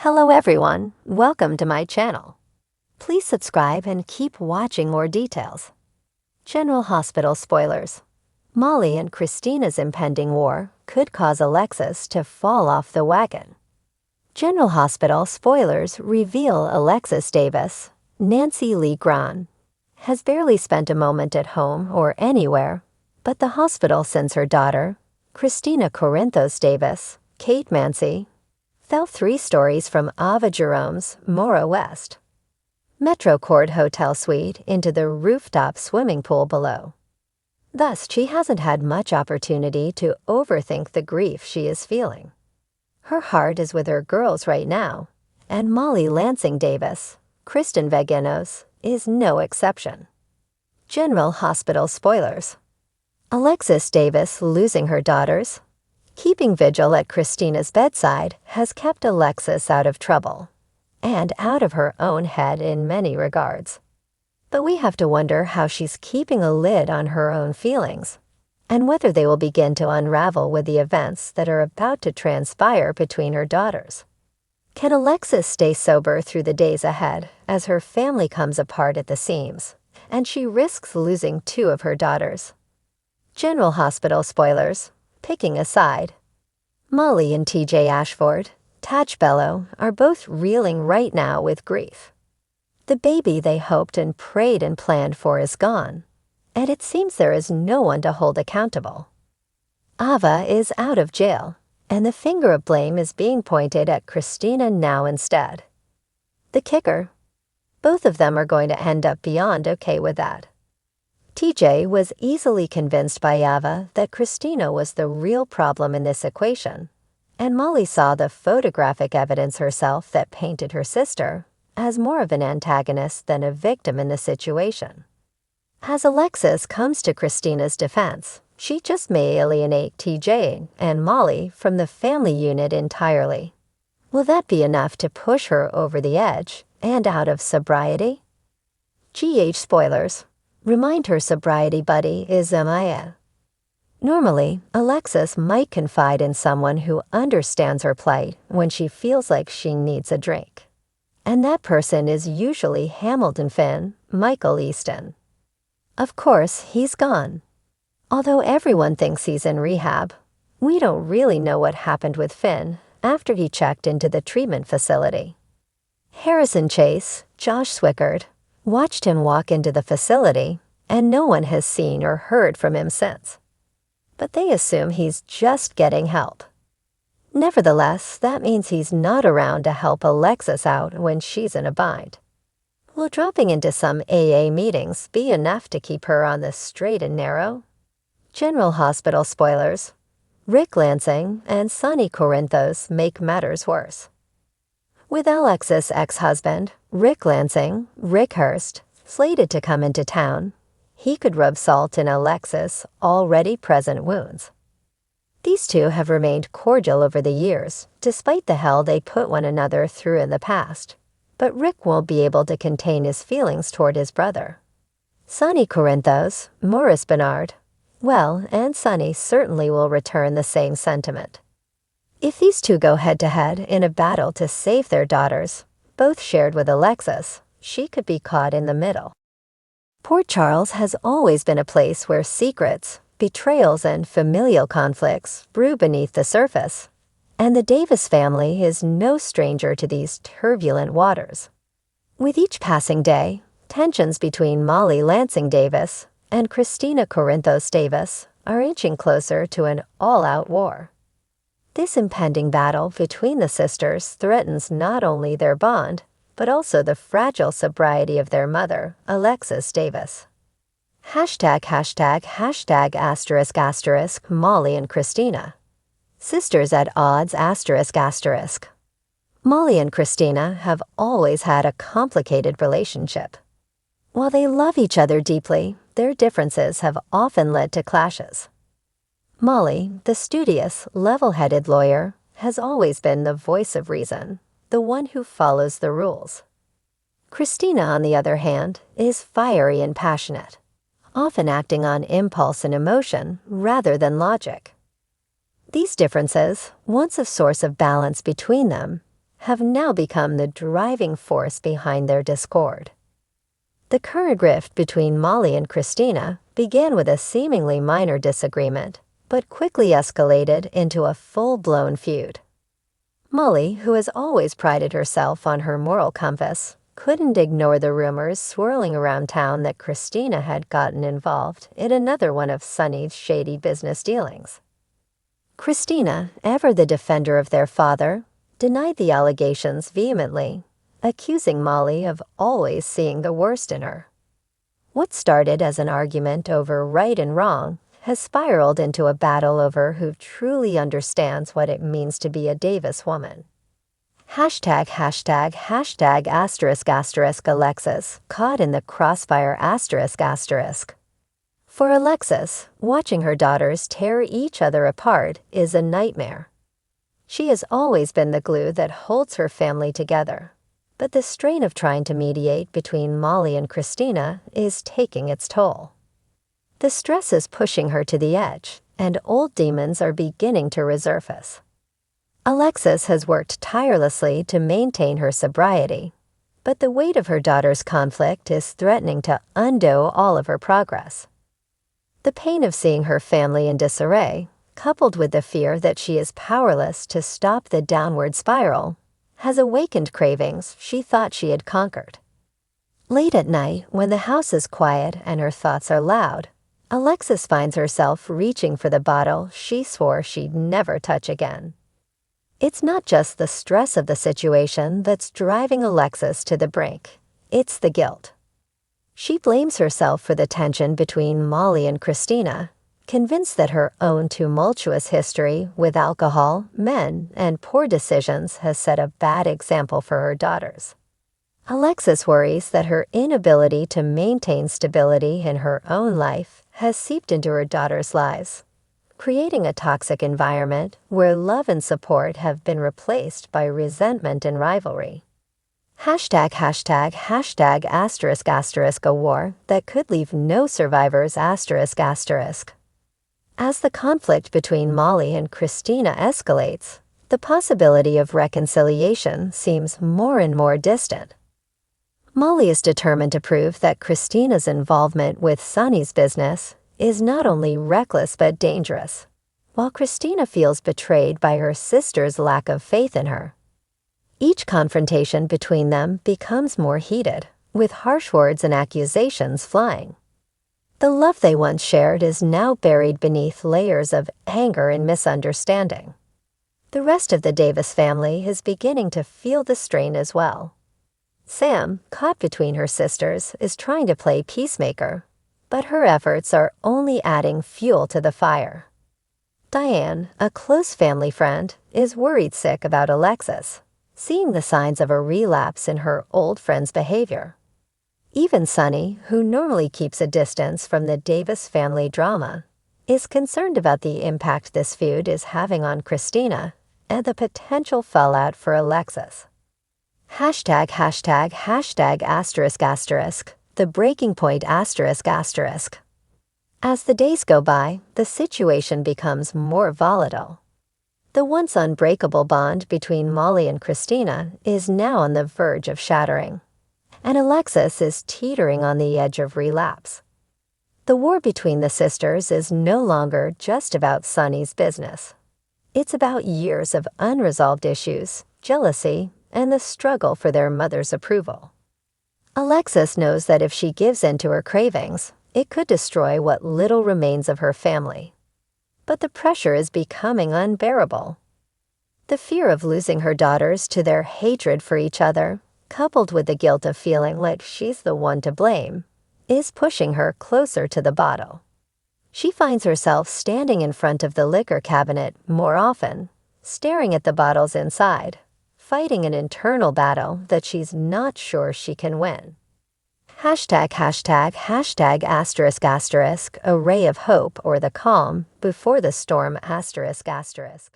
Hello everyone, welcome to my channel. Please subscribe and keep watching more details. General Hospital spoilers. Molly and Kristina's impending war could cause Alexis to fall off the wagon. General Hospital spoilers reveal Alexis Davis, Nancy Lee Gran, has barely spent a moment at home or anywhere but the hospital since her daughter, Kristina Corinthos Davis, Kate Mancy, fell 3 stories from Ava Jerome's Mora West Metro Court Hotel suite into the rooftop swimming pool below. Thus, she hasn't had much opportunity to overthink the grief she is feeling. Her heart is with her girls right now, and Molly Lansing Davis, Kristen Vagenos, is no exception. General Hospital spoilers. Alexis Davis losing her daughters. Keeping vigil at Kristina's bedside has kept Alexis out of trouble, and out of her own head in many regards. But we have to wonder how she's keeping a lid on her own feelings, and whether they will begin to unravel with the events that are about to transpire between her daughters. Can Alexis stay sober through the days ahead as her family comes apart at the seams, and she risks losing 2 of her daughters? General Hospital spoilers. Picking a side. Molly and TJ Ashford, Taj Bello, are both reeling right now with grief. The baby they hoped and prayed and planned for is gone, and it seems there is no one to hold accountable. Ava is out of jail, and the finger of blame is being pointed at Kristina now instead. The kicker: both of them are going to end up beyond okay with that. TJ was easily convinced by Ava that Kristina was the real problem in this equation, and Molly saw the photographic evidence herself that painted her sister as more of an antagonist than a victim in the situation. As Alexis comes to Kristina's defense, she just may alienate TJ and Molly from the family unit entirely. Will that be enough to push her over the edge and out of sobriety? GH spoilers. Remind her sobriety buddy is Amaya. Normally, Alexis might confide in someone who understands her plight when she feels like she needs a drink. And that person is usually Hamilton Finn, Michael Easton. Of course, he's gone. Although everyone thinks he's in rehab, we don't really know what happened with Finn after he checked into the treatment facility. Harrison Chase, Josh Swickard, watched him walk into the facility, and no one has seen or heard from him since. But they assume he's just getting help. Nevertheless, that means he's not around to help Alexis out when she's in a bind. Will dropping into some AA meetings be enough to keep her on the straight and narrow? General Hospital spoilers. Rick Lansing and Sonny Corinthos make matters worse. With Alexis' ex-husband, Rick Lansing, Rick Hurst, slated to come into town, he could rub salt in Alexis' already present wounds. These two have remained cordial over the years, despite the hell they put one another through in the past, but Rick won't be able to contain his feelings toward his brother. Sonny Corinthos, Maurice Bernard, well, and Sonny certainly will return the same sentiment. If these two go head-to-head in a battle to save their daughters, both shared with Alexis, she could be caught in the middle. Port Charles has always been a place where secrets, betrayals, and familial conflicts brew beneath the surface, and the Davis family is no stranger to these turbulent waters. With each passing day, tensions between Molly Lansing Davis and Kristina Corinthos Davis are inching closer to an all-out war. This impending battle between the sisters threatens not only their bond, but also the fragile sobriety of their mother, Alexis Davis. ###**** Molly and Kristina. Sisters at odds ****. Molly and Kristina have always had a complicated relationship. While they love each other deeply, their differences have often led to clashes. Molly, the studious, level-headed lawyer, has always been the voice of reason, the one who follows the rules. Kristina, on the other hand, is fiery and passionate, often acting on impulse and emotion rather than logic. These differences, once a source of balance between them, have now become the driving force behind their discord. The current rift between Molly and Kristina began with a seemingly minor disagreement, but quickly escalated into a full-blown feud. Molly, who has always prided herself on her moral compass, couldn't ignore the rumors swirling around town that Kristina had gotten involved in another one of Sonny's shady business dealings. Kristina, ever the defender of their father, denied the allegations vehemently, accusing Molly of always seeing the worst in her. What started as an argument over right and wrong has spiraled into a battle over who truly understands what it means to be a Davis woman. Hashtag **** Alexis, caught in the crossfire ***. For Alexis, watching her daughters tear each other apart is a nightmare. She has always been the glue that holds her family together, but the strain of trying to mediate between Molly and Kristina is taking its toll. The stress is pushing her to the edge, and old demons are beginning to resurface. Alexis has worked tirelessly to maintain her sobriety, but the weight of her daughter's conflict is threatening to undo all of her progress. The pain of seeing her family in disarray, coupled with the fear that she is powerless to stop the downward spiral, has awakened cravings she thought she had conquered. Late at night, when the house is quiet and her thoughts are loud, Alexis finds herself reaching for the bottle she swore she'd never touch again. It's not just the stress of the situation that's driving Alexis to the brink. It's the guilt. She blames herself for the tension between Molly and Kristina, convinced that her own tumultuous history with alcohol, men, and poor decisions has set a bad example for her daughters. Alexis worries that her inability to maintain stability in her own life has seeped into her daughters' lives, creating a toxic environment where love and support have been replaced by resentment and rivalry. Hashtag ***** a war that could leave no survivors ****. As the conflict between Molly and Kristina escalates, the possibility of reconciliation seems more and more distant. Molly is determined to prove that Kristina's involvement with Sonny's business is not only reckless but dangerous, while Kristina feels betrayed by her sister's lack of faith in her. Each confrontation between them becomes more heated, with harsh words and accusations flying. The love they once shared is now buried beneath layers of anger and misunderstanding. The rest of the Davis family is beginning to feel the strain as well. Sam, caught between her sisters, is trying to play peacemaker, but her efforts are only adding fuel to the fire. Diane, a close family friend, is worried sick about Alexis, seeing the signs of a relapse in her old friend's behavior. Even Sonny, who normally keeps a distance from the Davis family drama, is concerned about the impact this feud is having on Kristina and the potential fallout for Alexis. Hashtag ******, the breaking point ****. As the days go by, the situation becomes more volatile. The once unbreakable bond between Molly and Kristina is now on the verge of shattering, and Alexis is teetering on the edge of relapse. The war between the sisters is no longer just about Sonny's business. It's about years of unresolved issues, jealousy, and the struggle for their mother's approval. Alexis knows that if she gives in to her cravings, it could destroy what little remains of her family. But the pressure is becoming unbearable. The fear of losing her daughters to their hatred for each other, coupled with the guilt of feeling like she's the one to blame, is pushing her closer to the bottle. She finds herself standing in front of the liquor cabinet more often, staring at the bottles inside, fighting an internal battle that she's not sure she can win. Hashtag *****, a ray of hope or the calm before the storm ****.